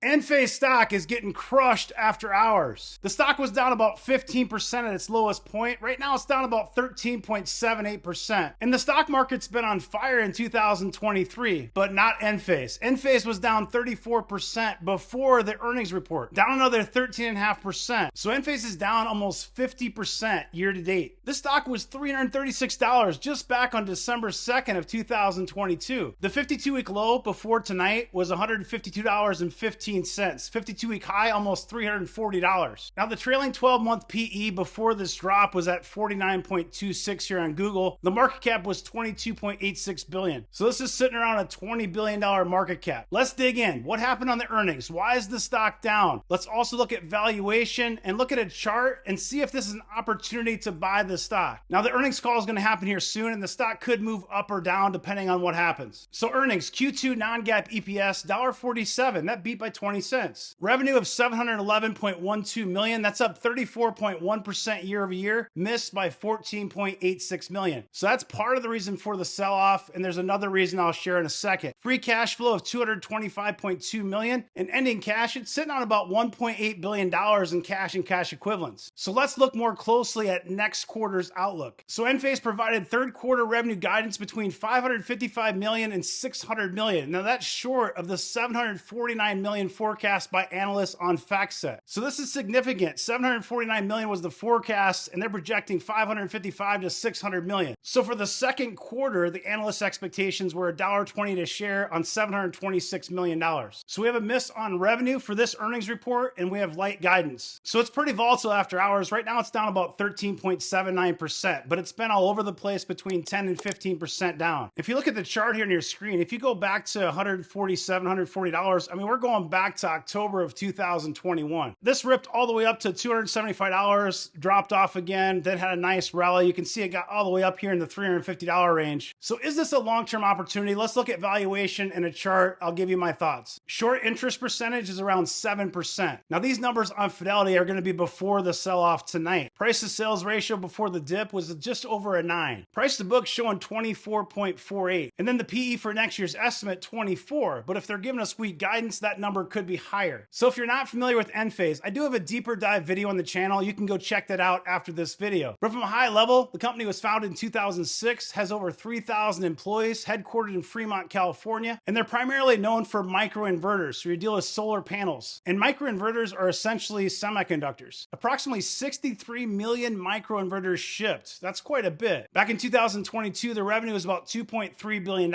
Enphase stock is getting crushed after hours. The stock was down about 15% at its lowest point. Right now it's down about 13.78%. And the stock market's been on fire in 2023, but not Enphase. Enphase was down 34% before the earnings report, down another 13.5%. So Enphase is down almost 50% year to date. This stock was $336 just back on December 2nd of 2022. The 52-week low before tonight was $152.15. 52-week high, almost $340. Now, the trailing 12-month PE before this drop was at 49.26 here on Google. The market cap was $22.86 billion. So this is sitting around a $20 billion market cap. Let's dig in. What happened on the earnings? Why is the stock down? Let's also look at valuation and look at a chart and see if this is an opportunity to buy the stock. Now, the earnings call is going to happen here soon, and the stock could move up or down depending on what happens. So earnings, Q2 non-GAAP EPS, $1.47. That beat by 20 cents. Revenue of $711.12 million. That's up 34.1% year over year, missed by $14.86 million. So that's part of the reason for the sell-off, and there's another reason I'll share in a second. Free cash flow of $225.2 million, and ending cash, it's sitting on about $1.8 billion in cash and cash equivalents. So let's look more closely at next quarter's outlook. So Enphase provided third quarter revenue guidance between $555 million and $600 million. Now that's short of the $749 million forecast by analysts on FactSet. So this is significant. $749 million was the forecast, and they're projecting $555 to $600 million. So for the second quarter, the analyst expectations were $1.20 to share on $726 million. So we have a miss on revenue for this earnings report, and we have light guidance. So it's pretty volatile after hours. Right now it's down about 13.79%, but it's been all over the place between 10 and 15% down. If you look at the chart here on your screen, if you go back to $147, $140, I mean, we're going back to October of 2021. This ripped all the way up to $275, dropped off again, then had a nice rally. You can see it got all the way up here in the $350 range. So is this a long-term opportunity? Let's look at valuation and a chart. I'll give you my thoughts. Short interest percentage is around 7%. Now these numbers on Fidelity are going to be before the sell-off tonight. Price to sales ratio before the dip was just over a 9. Price to book showing 24.48. And then the PE for next year's estimate, 24. But if they're giving us weak guidance, that number could be higher. So if you're not familiar with Enphase, I do have a deeper dive video on the channel. You can go check that out after this video. But from a high level, the company was founded in 2006, has over 3,000 employees, headquartered in Fremont, California, and they're primarily known for microinverters. So you deal with solar panels. And microinverters are essentially semiconductors. Approximately 63 million microinverters shipped. That's quite a bit. Back in 2022, the revenue was about $2.3 billion.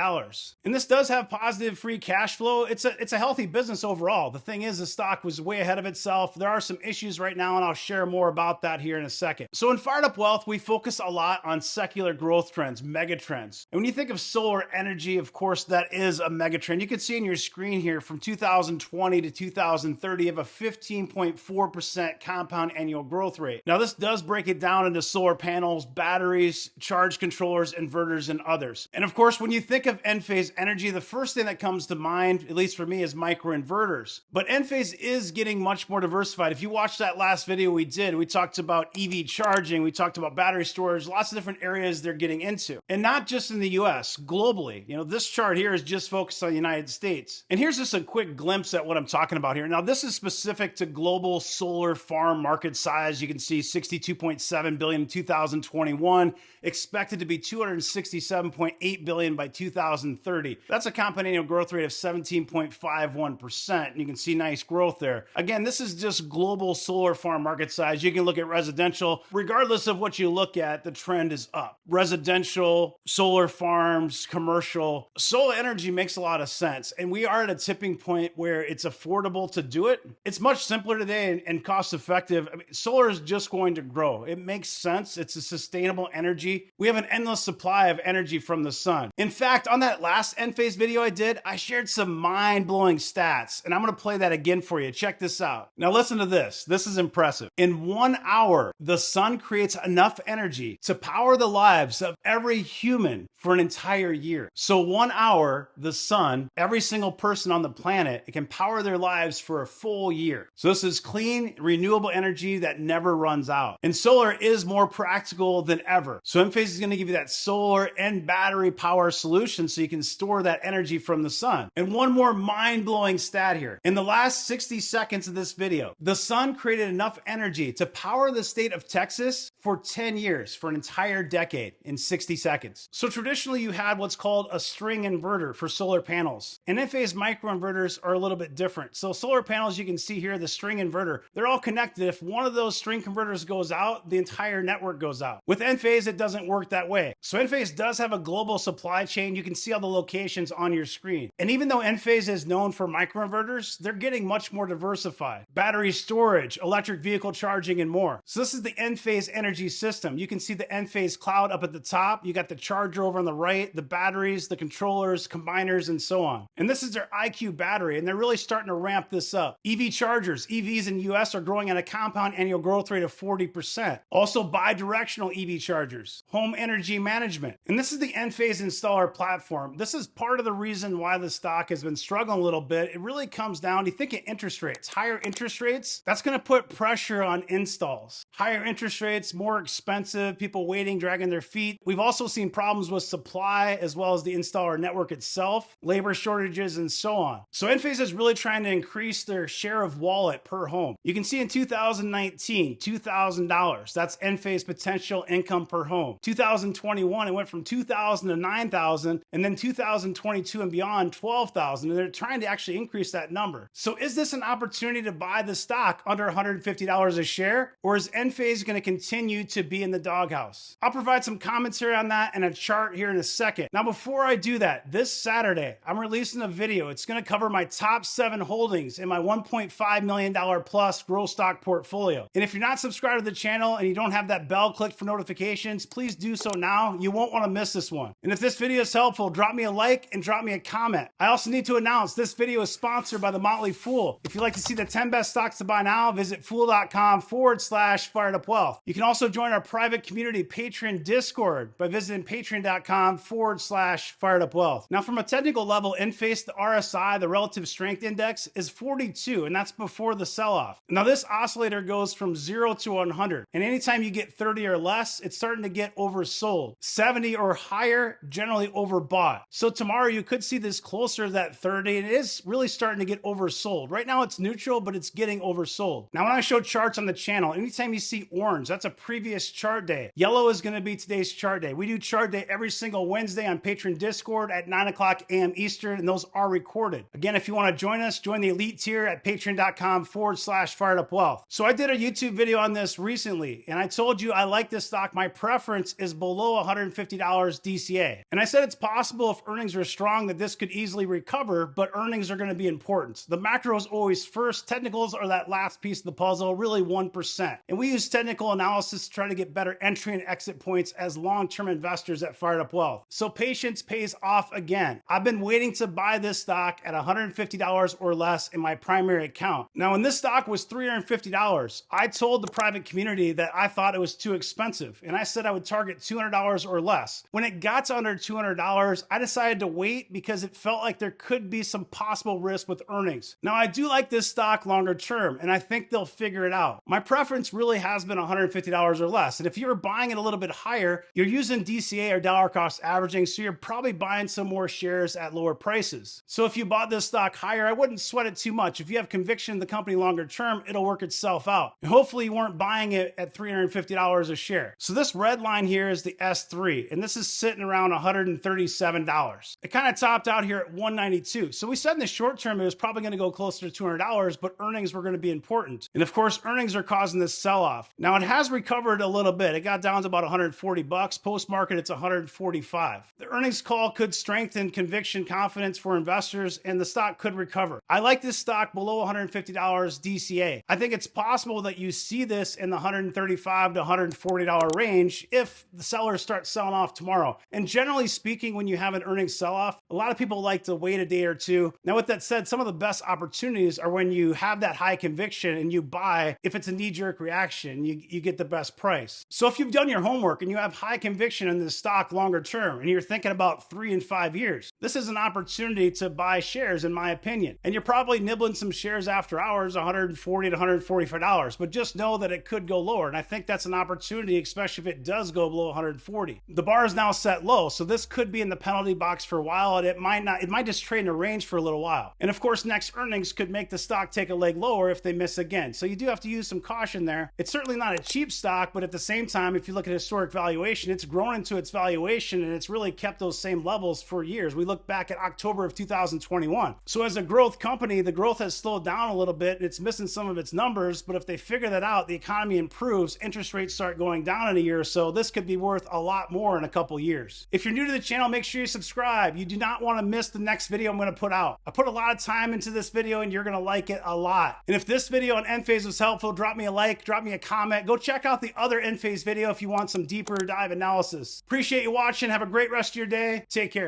And this does have positive free cash flow. It's a healthy business overall. The thing is, the stock was way ahead of itself. There are some issues right now, and I'll share more about that here in a second. So in Fired Up Wealth, we focus a lot on secular growth trends, mega trends. And when you think of solar energy, of course, that is a mega trend. You can see on your screen here from 2020 to 2030, you have a 15.4% compound annual growth rate. Now, this does break it down into solar panels, batteries, charge controllers, inverters, and others. And of course, when you think of Enphase Energy, the first thing that comes to mind, at least for me, is microinverters. But Enphase is getting much more diversified. If you watched that last video we did, we talked about EV charging, we talked about battery storage, lots of different areas they're getting into. And not just in the US, globally. You know, this chart here is just focused on the United States. And here's just a quick glimpse at what I'm talking about here. Now, this is specific to global solar farm market size. You can see 62.7 billion in 2021, expected to be 267.8 billion by 2030. That's a compound annual growth rate of 17.51%. And you can see nice growth there. Again, this is just global solar farm market size. You can look at residential. Regardless of what you look at, the trend is up. Residential, solar farms, commercial. Solar energy makes a lot of sense. And we are at a tipping point where it's affordable to do it. It's much simpler today and cost effective. I mean, solar is just going to grow. It makes sense. It's a sustainable energy. We have an endless supply of energy from the sun. In fact, on that last Enphase video I did, I shared some mind-blowing stats, and I'm going to play that again for you. Check this out. Now listen to this. This is impressive. In 1 hour, the sun creates enough energy to power the lives of every human for an entire year. So 1 hour, the sun, every single person on the planet, it can power their lives for a full year. So this is clean, renewable energy that never runs out. And solar is more practical than ever. So Enphase is going to give you that solar and battery power solution so you can store that energy from the sun. And one more mind-blowing stat at here. In the last 60 seconds of this video, the sun created enough energy to power the state of Texas for 10 years, for an entire decade in 60 seconds. So traditionally you had what's called a string inverter for solar panels. And Enphase microinverters are a little bit different. So solar panels, you can see here, the string inverter, they're all connected. If one of those string converters goes out, the entire network goes out. With Enphase, it doesn't work that way. So Enphase does have a global supply chain. You can see all the locations on your screen. And even though Enphase is known for microinverters, they're getting much more diversified. Battery storage, electric vehicle charging, and more. So this is the Enphase Energy system. You can see the Enphase cloud up at the top. You got the charger over on the right, the batteries, the controllers, combiners, and so on. And this is their IQ battery, and they're really starting to ramp this up. EV chargers, EVs in the US are growing at a compound annual growth rate of 40%. Also bi-directional EV chargers, home energy management. And this is the Enphase installer platform. This is part of the reason why the stock has been struggling a little bit. It really comes down, you think of interest rates, higher interest rates, that's going to put pressure on installs. Higher interest rates, more expensive, people waiting, dragging their feet. We've also seen problems with supply as well as the installer network itself, labor shortages, and so on. So Enphase is really trying to increase their share of wallet per home. You can see in 2019, $2,000. That's Enphase potential income per home. 2021, it went from $2,000 to $9,000, and then 2022 and beyond, $12,000. And they're trying to actually increase that number. So is this an opportunity to buy the stock under $150 a share, or is Enphase going to continue to be in the doghouse? I'll provide some commentary on that and a chart here in a second. Now, before I do that, this Saturday, I'm releasing a video. It's going to cover my top 7 holdings in my $1.5 million plus growth stock portfolio. And if you're not subscribed to the channel and you don't have that bell clicked for notifications, please do so now. You won't want to miss this one. And if this video is helpful, drop me a like and drop me a comment. I also need to announce this video is sponsored by the Motley Fool. If you'd like to see the 10 best stocks to buy now, visit fool.com/firedupwealth. You can also join our private community Patreon Discord by visiting patreon.com/firedupwealth. Now, from a technical level, Enphase, the RSI, the relative strength index, is 42, and that's before the sell-off. Now, this oscillator goes from 0 to 100, and anytime you get 30 or less, it's starting to get oversold. 70 or higher, generally overbought. So tomorrow you could see this closer to that 30, and it is really starting to get oversold. Right now it's neutral, but it's getting oversold. Now, when I show charts on the channel, anytime you see orange, that's a previous chart day. Yellow is going to be today's chart day. We do chart day every single Wednesday on Patreon Discord at 9 o'clock a.m. Eastern, and those are recorded. Again, if you want to join us, join the elite tier at patreon.com/firedupwealth. So I did a YouTube video on this recently, and I told you I like this stock. My preference is below $150 DCA. And I said it's possible if earnings are strong that this could easily recover, but earnings are going to be important. The macro is always first. Technicals are that last piece of the puzzle, really 1%. And we use technical analysis to try to get better entry and exit points as long-term investors at Fired Up Wealth. So patience pays off again. I've been waiting to buy this stock at $150 or less in my primary account. Now, when this stock was $350, I told the private community that I thought it was too expensive, and I said I would target $200 or less. When it got to under $200, I decided to wait because it felt like there could be some possible risk with earnings. Now, I do like this stock longer term, and I think they'll figure it out. My preference really has been $150 or less, and if you're buying it a little bit higher, you're using DCA or dollar cost averaging, so you're probably buying some more shares at lower prices. So if you bought this stock higher, I wouldn't sweat it too much. If you have conviction in the company longer term, it'll work itself out. And hopefully you weren't buying it at $350 a share. So this red line here is the S3, and this is sitting around $137. It kind of topped out here at $192. So we said in the short term it was probably going to go closer to $200, but earnings were going to be important. And of course, earnings are causing this sell-off. Now it has recovered a little bit. It got down to about $140. Post-market, it's $145. The earnings call could strengthen conviction, confidence for investors, and the stock could recover. I like this stock below $150 DCA. I think it's possible that you see this in the $135 to $140 range if the sellers start selling off tomorrow. And generally speaking, when you have an earnings sell-off, a lot of people like to wait a day or two. Now, with that said, some of the best opportunities are when you have that high conviction and you buy. If it's a knee-jerk reaction, you get the best price. So if you've done your homework and you have high conviction in this stock longer term, and you're thinking about 3 and 5 years, this is an opportunity to buy shares, in my opinion. And you're probably nibbling some shares after hours, $140 to $145. But just know that it could go lower. And I think that's an opportunity, especially if it does go go below 140. The bar is now set low, so this could be in the penalty box for a while, and it might just trade in a range for a little while. And of course, next earnings could make the stock take a leg lower if they miss again. So you do have to use some caution there. It's certainly not a cheap stock, but at the same time, if you look at historic valuation, it's grown into its valuation and it's really kept those same levels for years. We look back at October of 2021. So as a growth company, the growth has slowed down a little bit. It's missing some of its numbers, but if they figure that out, the economy improves, interest rates start going down in a year or so, this could be worth a lot more in a couple years. If you're new to the channel, make sure you subscribe. You do not want to miss the next video I'm going to put out. I put a lot of time into this video and you're going to like it a lot. And if this video on Enphase was helpful, drop me a like, drop me a comment. Go check out the other Enphase video if you want some deeper dive analysis. Appreciate you watching. Have a great rest of your day. Take care.